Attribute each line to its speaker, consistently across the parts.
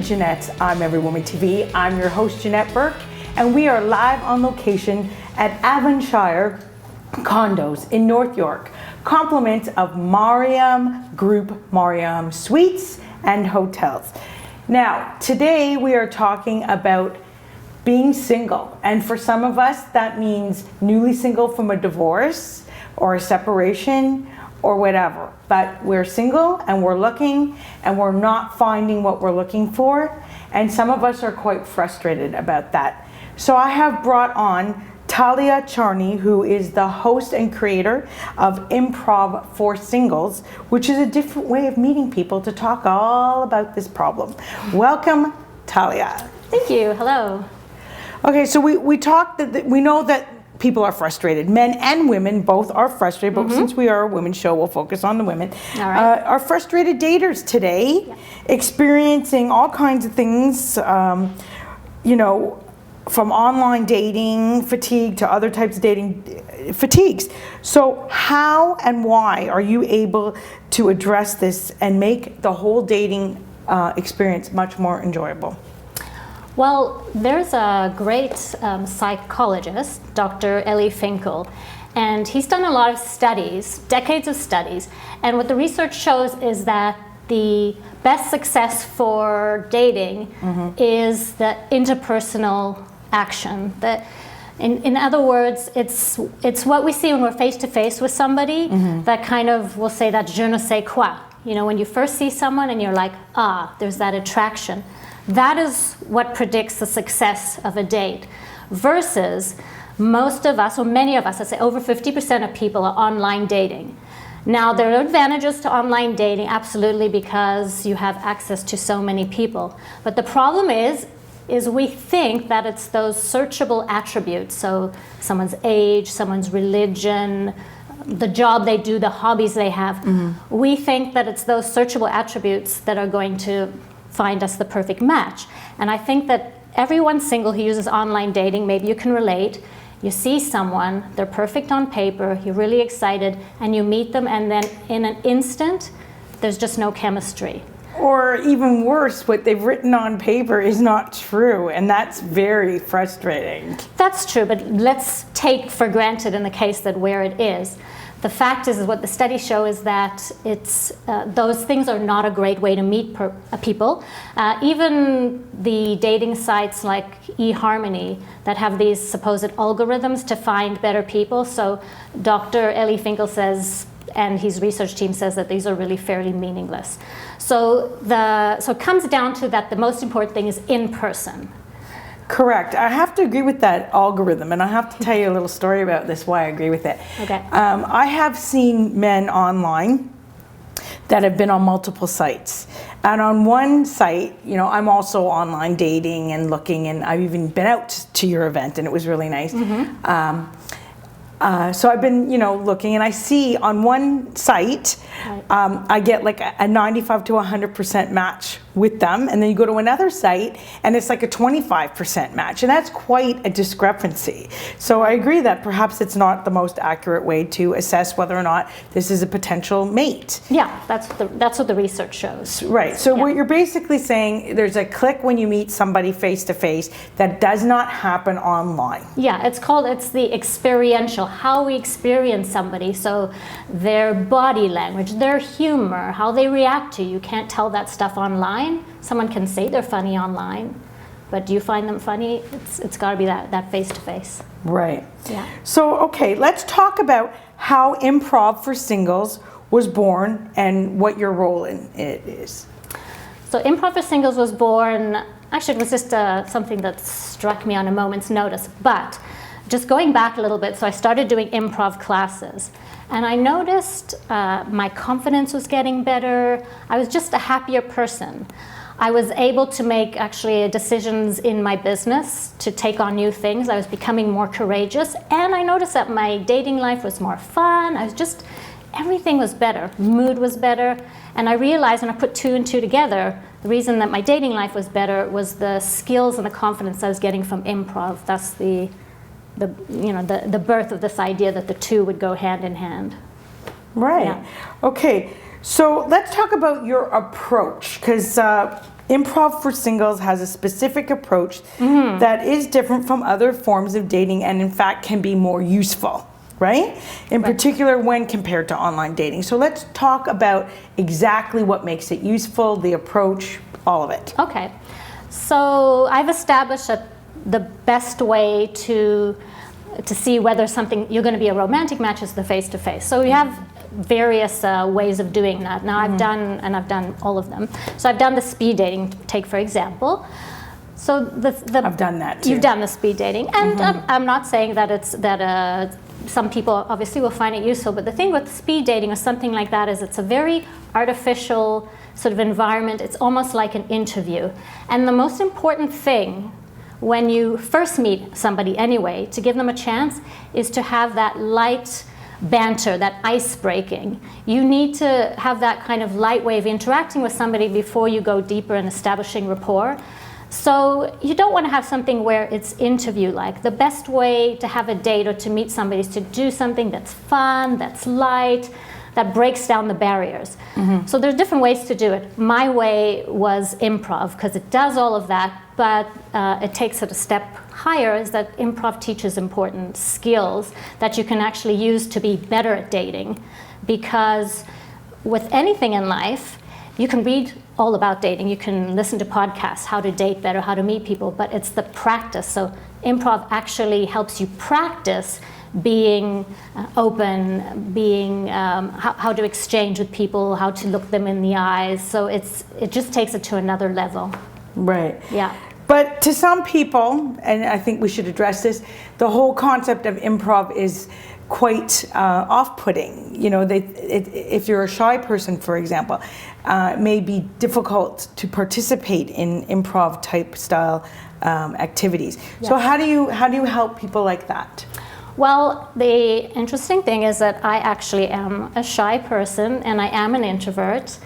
Speaker 1: Janette. I'm Every Woman TV. I'm your host, Janette Burke, and we are live on location at Avonshire Condos in North York, complement of Mariam Group, Mariam Suites and Hotels. Now, today we are talking about being single, and for some of us that means newly single from a divorce or a separation or whatever. But we're single and we're looking and we're not finding what we're looking for, and some of us are quite frustrated about that. So I have brought on Thalia Charney, who is the host and creator of Improv4 Singles, which is a different way of meeting people to talk all about this problem. Welcome, Thalia.
Speaker 2: Thank you. Hello.
Speaker 1: Okay, so we talked that we know that people are frustrated. Men and women both are frustrated, but since we are a women's show, we'll focus on the women.
Speaker 2: All right.
Speaker 1: Are frustrated daters today, experiencing all kinds of things, from online dating fatigue to other types of dating fatigues. So how and why are you able to address this and make the whole dating experience much more enjoyable?
Speaker 2: Well, there's a great psychologist, Dr. Elie Finkel, and he's done a lot of studies, decades of studies, and what the research shows is that the best success for dating is the interpersonal action. In other words, it's what we see when we're face to face with somebody that kind of, we'll say that je ne sais quoi. You know, when you first see someone and you're like, there's that attraction. That is what predicts the success of a date, versus most of us, or many of us, I'd say over 50% of people are online dating. Now, there are advantages to online dating, absolutely, because you have access to so many people. But the problem is we think that it's those searchable attributes, so someone's age, someone's religion, the job they do, the hobbies they have. We think that it's those searchable attributes that are going to find us the perfect match. And I think that everyone single who uses online dating, maybe you can relate, you see someone, they're perfect on paper, you're really excited, and you meet them, and then in an instant, there's just no chemistry.
Speaker 1: Or even worse, what they've written on paper is not true, and that's very frustrating.
Speaker 2: That's true, but let's take for granted in the case that where it is. The fact is what the studies show is that those things are not a great way to meet people. Even the dating sites like eHarmony that have these supposed algorithms to find better people. So Dr. Elie Finkel says, and his research team says, that these are really fairly meaningless. So it comes down to that the most important thing is in person.
Speaker 1: Correct. I have to agree with that algorithm, and I have to tell you a little story about this, why I agree with it.
Speaker 2: Okay.
Speaker 1: I have seen men online that have been on multiple sites. And on one site, I'm also online dating and looking, and I've even been out to your event, and it was really nice. So I've been, looking, and I see on one site, I get like a 95 to 100% match with them, and then you go to another site, and it's like a 25% match, and that's quite a discrepancy. So I agree that perhaps it's not the most accurate way to assess whether or not this is a potential mate.
Speaker 2: Yeah, that's what the research shows.
Speaker 1: Right. So what you're basically saying, there's a click when you meet somebody face to face that does not happen online.
Speaker 2: Yeah, it's the experiential, how we experience somebody. So their body language, their humor, how they react to you. You can't tell that stuff online. Someone can say they're funny online, but do you find them funny? It's got to be that face to face.
Speaker 1: Right.
Speaker 2: Yeah.
Speaker 1: So, okay, let's talk about how Improv4 Singles was born and what your role in it is.
Speaker 2: So Improv4 Singles was born, actually it was just something that struck me on a moment's notice, but just going back a little bit, so I started doing improv classes, and I noticed my confidence was getting better. I was just a happier person. I was able to make actually decisions in my business to take on new things. I was becoming more courageous, and I noticed that my dating life was more fun. Everything was better. Mood was better, and I realized when I put two and two together, the reason that my dating life was better was the skills and the confidence I was getting from improv. That's the birth of this idea that the two would go hand in hand.
Speaker 1: Right.
Speaker 2: Yeah.
Speaker 1: Okay. So let's talk about your approach, because Improv4Singles has a specific approach that is different from other forms of dating and in fact can be more useful, right? In particular when compared to online dating. So let's talk about exactly what makes it useful, the approach, all of it.
Speaker 2: Okay, so I've established that the best way to see whether something you're going to be a romantic match is the face-to-face. So we have various ways of doing that. Now I've done all of them. So I've done the speed dating, take for example. So
Speaker 1: I've done that too.
Speaker 2: You've done the speed dating, and I'm not saying that some people obviously will find it useful, but the thing with speed dating or something like that is it's a very artificial sort of environment. It's almost like an interview. And the most important thing when you first meet somebody anyway, to give them a chance, is to have that light banter, that ice breaking. You need to have that kind of light way of interacting with somebody before you go deeper in establishing rapport. So you don't want to have something where it's interview-like. The best way to have a date or to meet somebody is to do something that's fun, that's light, that breaks down the barriers. So there's different ways to do it. My way was improv, because it does all of that, but it takes it a step higher, is that improv teaches important skills that you can actually use to be better at dating. Because with anything in life, you can read all about dating, you can listen to podcasts, how to date better, how to meet people, but it's the practice. So improv actually helps you practice being open, being how to exchange with people, how to look them in the eyes. So it just takes it to another level.
Speaker 1: Right.
Speaker 2: Yeah.
Speaker 1: But to some people, and I think we should address this, the whole concept of improv is quite off-putting. You know, if you're a shy person, for example, it may be difficult to participate in improv type style activities. Yes. So how do you help people like that?
Speaker 2: Well, the interesting thing is that I actually am a shy person and I am an introvert.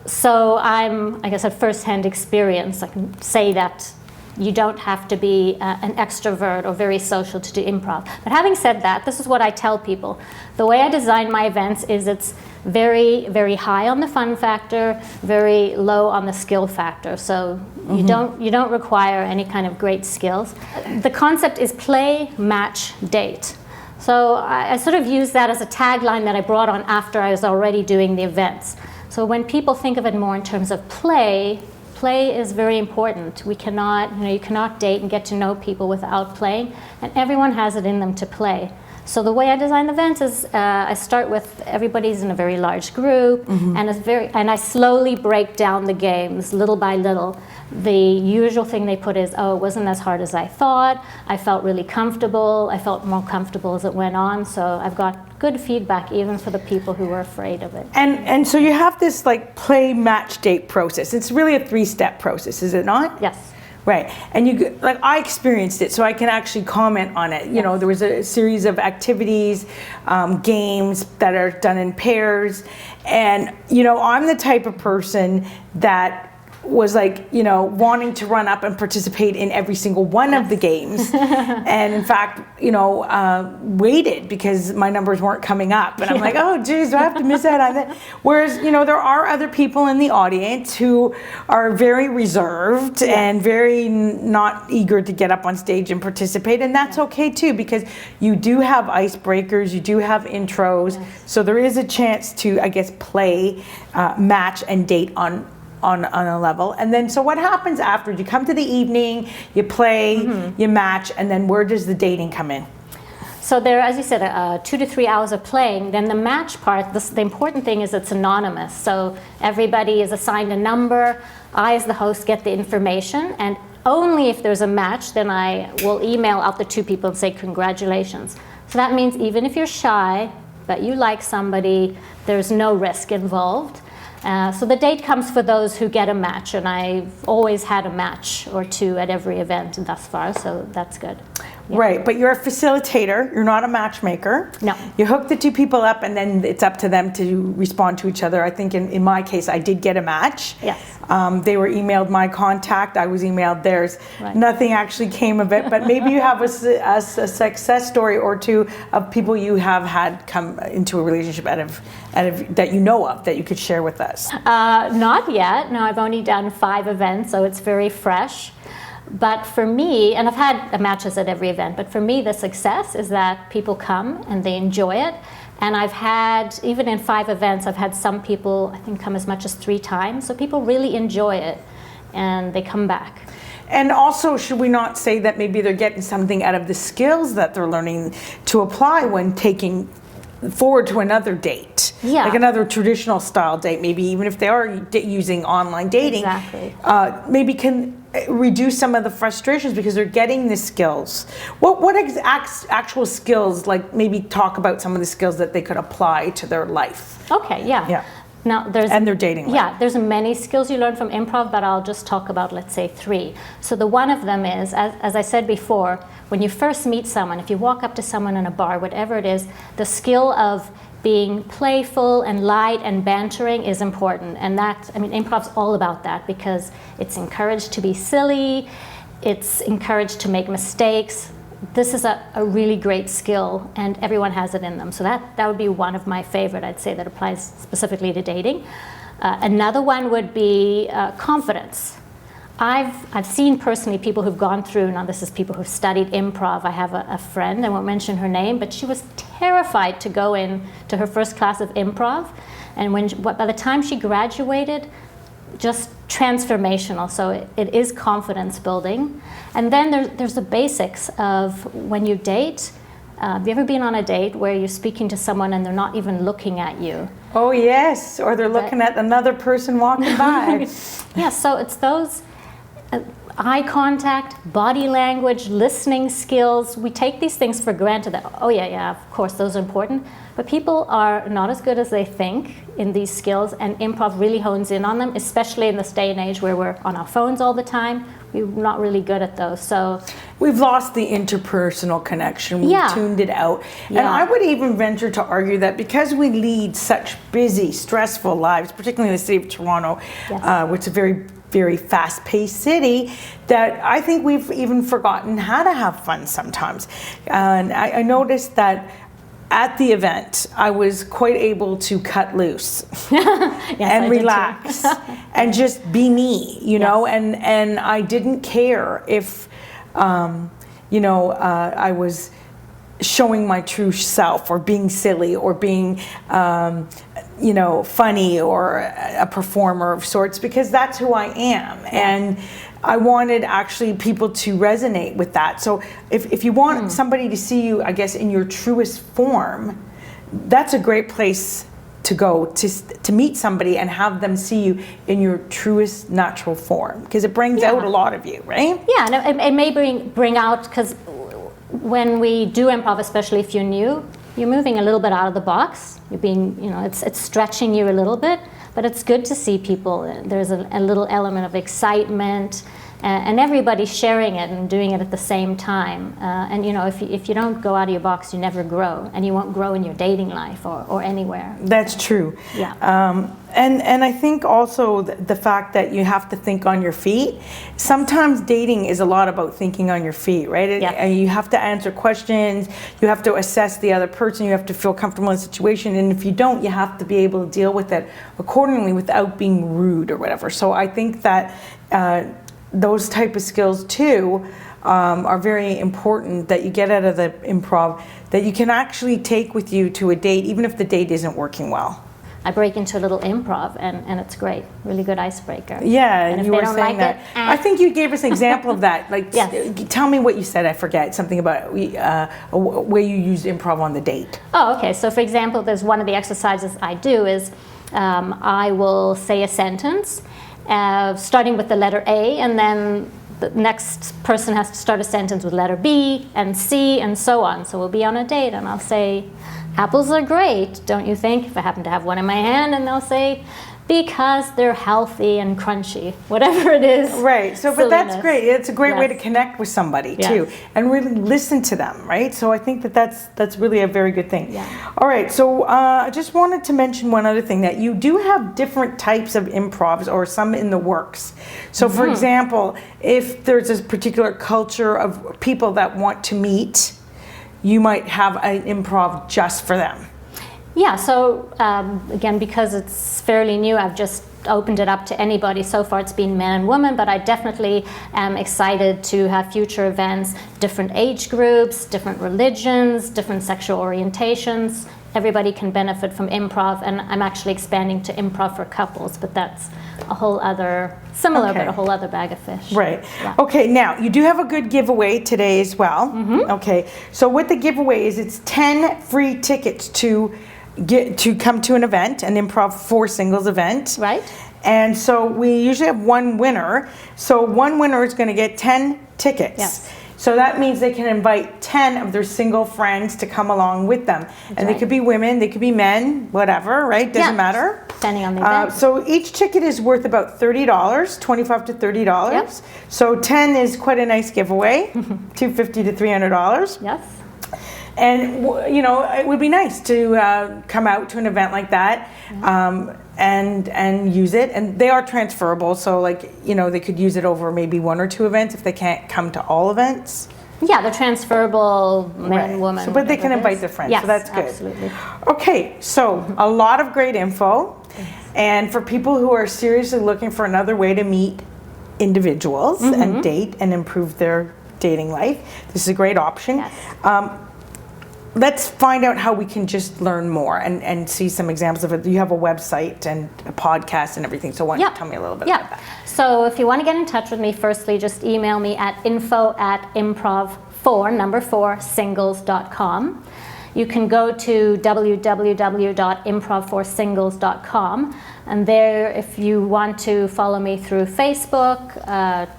Speaker 2: So I guess, at first-hand experience, I can say that you don't have to be an extrovert or very social to do improv. But having said that, this is what I tell people. The way I design my events is it's very, very high on the fun factor, very low on the skill factor. So you don't require any kind of great skills. The concept is play, match, date. So I sort of use that as a tagline that I brought on after I was already doing the events. So when people think of it more in terms of play is very important. We cannot, you cannot date and get to know people without playing, and everyone has it in them to play. So the way I design the events is I start with everybody's in a very large group, and I slowly break down the games little by little. The usual thing they put is, oh, it wasn't as hard as I thought. I felt really comfortable. I felt more comfortable as it went on. So I've got good feedback even for the people who were afraid of it.
Speaker 1: And so you have this like play, match, date process. It's really a 3-step process, is it not?
Speaker 2: Yes.
Speaker 1: Right, and I experienced it, so I can actually comment on it. You know, there was a series of activities, games that are done in pairs, and I'm the type of person that was like, wanting to run up and participate in every single one of the games, and in fact, waited because my numbers weren't coming up, and I'm like, oh geez, do I have to miss out on that? Whereas, there are other people in the audience who are very reserved and very not eager to get up on stage and participate, and that's okay too, because you do have icebreakers, you do have intros, so there is a chance to, I guess, play, match, and date on a level. And then, so what happens after? You come to the evening, you play, you match, and then where does the dating come in?
Speaker 2: So there, as you said, 2 to 3 hours of playing. Then the match part, the important thing is it's anonymous. So everybody is assigned a number. I, as the host, get the information, and only if there's a match, then I will email out the 2 people and say congratulations. So that means even if you're shy, but you like somebody, there's no risk involved. So the date comes for those who get a match, and I've always had a match or 2 at every event thus far, so that's good.
Speaker 1: Right, but you're a facilitator, you're not a matchmaker.
Speaker 2: No.
Speaker 1: You hook the two people up and then it's up to them to respond to each other. I think in my case, I did get a match.
Speaker 2: Yes.
Speaker 1: They were emailed my contact, I was emailed theirs.
Speaker 2: Right.
Speaker 1: Nothing actually came of it, but maybe you have a success story or two of people you have had come into a relationship out of that you know of, that you could share with us.
Speaker 2: Not yet. No, I've only done 5 events, so it's very fresh. But for me, and I've had matches at every event, but for me the success is that people come and they enjoy it. And I've had, even in 5 events, I've had some people, I think, come as much as 3 times. So people really enjoy it and they come back.
Speaker 1: And also, should we not say that maybe they're getting something out of the skills that they're learning to apply when taking forward to another date?
Speaker 2: Yeah.
Speaker 1: Like another traditional style date, maybe even if they are using online dating.
Speaker 2: Exactly.
Speaker 1: Maybe can reduce some of the frustrations because they're getting the skills. What actual skills, like maybe talk about some of the skills that they could apply to their life?
Speaker 2: Okay, yeah.
Speaker 1: Yeah.
Speaker 2: Now,
Speaker 1: And their dating life.
Speaker 2: Yeah, there's many skills you learn from improv, but I'll just talk about, let's say, 3. So the one of them is, as I said before, when you first meet someone, if you walk up to someone in a bar, whatever it is, the skill of being playful and light and bantering is important. And that, I mean, improv's all about that because it's encouraged to be silly, it's encouraged to make mistakes. This is a really great skill and everyone has it in them. So that would be one of my favorite, I'd say, that applies specifically to dating. Another one would be confidence. I've seen personally people who've gone through, now this is people who've studied improv. I have a friend, I won't mention her name, but she was terrified to go in to her first class of improv. And by the time she graduated, just transformational. So it is confidence building. And then there's the basics of when you date. Have you ever been on a date where you're speaking to someone and they're not even looking at you?
Speaker 1: Oh yes, or they're looking at another person walking by.
Speaker 2: Yeah, so it's those eye contact, body language, listening skills. We take these things for granted that, oh yeah, of course, those are important. But people are not as good as they think in these skills, and improv really hones in on them, especially in this day and age where we're on our phones all the time. We're not really good at those. So
Speaker 1: we've lost the interpersonal connection. We've tuned it out.
Speaker 2: Yeah.
Speaker 1: And I would even venture to argue that because we lead such busy, stressful lives, particularly in the city of Toronto, which is a very, very fast-paced city, that I think we've even forgotten how to have fun sometimes. And I noticed that at the event, I was quite able to cut loose and relax and just be me, you know, and I didn't care if, I was showing my true self or being silly or being, funny or a performer of sorts, because that's who I am. And I wanted actually people to resonate with that. So if you want somebody to see you, I guess, in your truest form, that's a great place to go to meet somebody and have them see you in your truest natural form, because it brings out a lot of you, right? Yeah,
Speaker 2: and it may bring out, because when we do improv, especially if you're new, you're moving a little bit out of the box. You're being, it's stretching you a little bit, but it's good to see people. There's a little element of excitement, and everybody sharing it and doing it at the same time. And if you don't go out of your box, you never grow, and you won't grow in your dating life or anywhere.
Speaker 1: That's true.
Speaker 2: Yeah.
Speaker 1: And I think also the fact that you have to think on your feet. Sometimes dating is a lot about thinking on your feet, right?
Speaker 2: Yeah.
Speaker 1: You have to answer questions, you have to assess the other person, you have to feel comfortable in the situation, and if you don't, you have to be able to deal with it accordingly without being rude or whatever. So I think that those type of skills too are very important that you get out of the improv, that you can actually take with you to a date, even if the date isn't working well.
Speaker 2: I break into a little improv, and it's great. Really good icebreaker.
Speaker 1: Yeah,
Speaker 2: and if
Speaker 1: you
Speaker 2: they
Speaker 1: were
Speaker 2: don't
Speaker 1: saying
Speaker 2: like
Speaker 1: that.
Speaker 2: it,
Speaker 1: I think you gave us an example of that. Like,
Speaker 2: Yes.
Speaker 1: Tell me what you said. I forget something about where you used improv on the date.
Speaker 2: Oh, okay. So, for example, there's one of the exercises I do is I will say a sentence, starting with the letter A, and then the next person has to start a sentence with letter B and C and so on. So we'll be on a date, and I'll say, apples are great, don't you think? If I happen to have one in my hand, and they'll say, because they're healthy and crunchy, whatever it is.
Speaker 1: Right. So, but that's great. It's a great way to connect with somebody too, and really listen to them, right? So I think that's really a very good thing.
Speaker 2: Yeah.
Speaker 1: All right. So I just wanted to mention one other thing, that you do have different types of improvs, or some in the works. So, for example, if there's a particular culture of people that want to meet, you might have an improv just for them.
Speaker 2: Yeah, so again, because it's fairly new, I've just opened it up to anybody. So far it's been men and women, but I definitely am excited to have future events, different age groups, different religions, different sexual orientations. Everybody can benefit from improv, and I'm actually expanding to improv for couples, but that's a whole other, similar, but a whole other bag of fish.
Speaker 1: Right.
Speaker 2: Yeah.
Speaker 1: Okay, now you do have a good giveaway today as well. Okay, so what the giveaway is, it's 10 free tickets to come to an event, an Improv4Singles event.
Speaker 2: Right.
Speaker 1: And so we usually have one winner. So one winner is going to get 10 tickets.
Speaker 2: Yes.
Speaker 1: So that means they can invite 10 of their single friends to come along with them. And they could be women, they could be men, whatever, right? Doesn't matter.
Speaker 2: Depending on the event.
Speaker 1: So each ticket is worth about $30, $25 to $30.
Speaker 2: Yep.
Speaker 1: So 10 is quite a nice giveaway, $250 to $300.
Speaker 2: Yes.
Speaker 1: And, you know, it would be nice to come out to an event like that and use it. And they are transferable, so, like, you know, they could use it over maybe one or two events if they can't come to all events.
Speaker 2: Yeah, they're transferable, man, woman.
Speaker 1: So, but they can invite their friends,
Speaker 2: yes,
Speaker 1: so that's good.
Speaker 2: Absolutely.
Speaker 1: Okay, so a lot of great info. And for people who are seriously looking for another way to meet individuals and date and improve their dating life, this is a great option.
Speaker 2: Yes.
Speaker 1: Let's find out how we can just learn more and see some examples of it. You have a website and a podcast and everything, so why don't you tell me a little bit about that?
Speaker 2: So if you want to get in touch with me, firstly, just email me at info@improv4singles.com. You can go to www.improv4singles.com, and there, if you want to follow me through Facebook,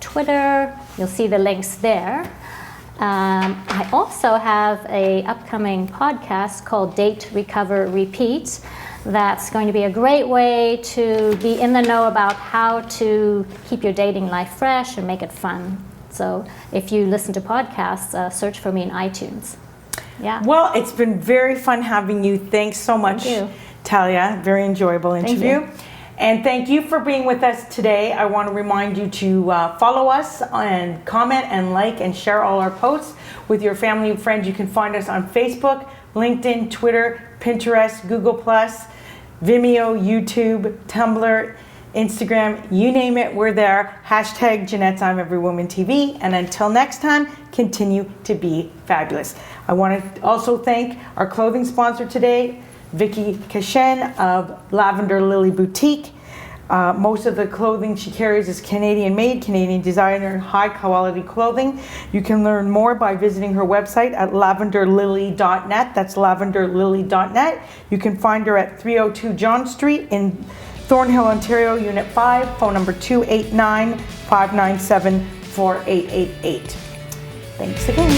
Speaker 2: Twitter, you'll see the links there. I also have a upcoming podcast called Date, Recover, Repeat. That's going to be a great way to be in the know about how to keep your dating life fresh and make it fun. So if you listen to podcasts, search for me in iTunes. Yeah.
Speaker 1: Well, it's been very fun having you. Thanks so much, Thalia. Very enjoyable interview.
Speaker 2: Thank you.
Speaker 1: And thank you for being with us today. I want to remind you to follow us and comment and like and share all our posts with your family and friends. You can find us on Facebook, LinkedIn, Twitter, Pinterest, Google+, Vimeo, YouTube, Tumblr, Instagram, you name it, we're there. # Janette's I'm Every Woman TV. And until next time, continue to be fabulous. I want to also thank our clothing sponsor today, Vicky Kashen of Lavender Lily Boutique. Most of the clothing she carries is Canadian made, Canadian designer, high quality clothing. You can learn more by visiting her website at lavenderlily.net. That's lavenderlily.net. You can find her at 302 John Street in Thornhill, Ontario, Unit 5, phone number 289-597-4888. Thanks again.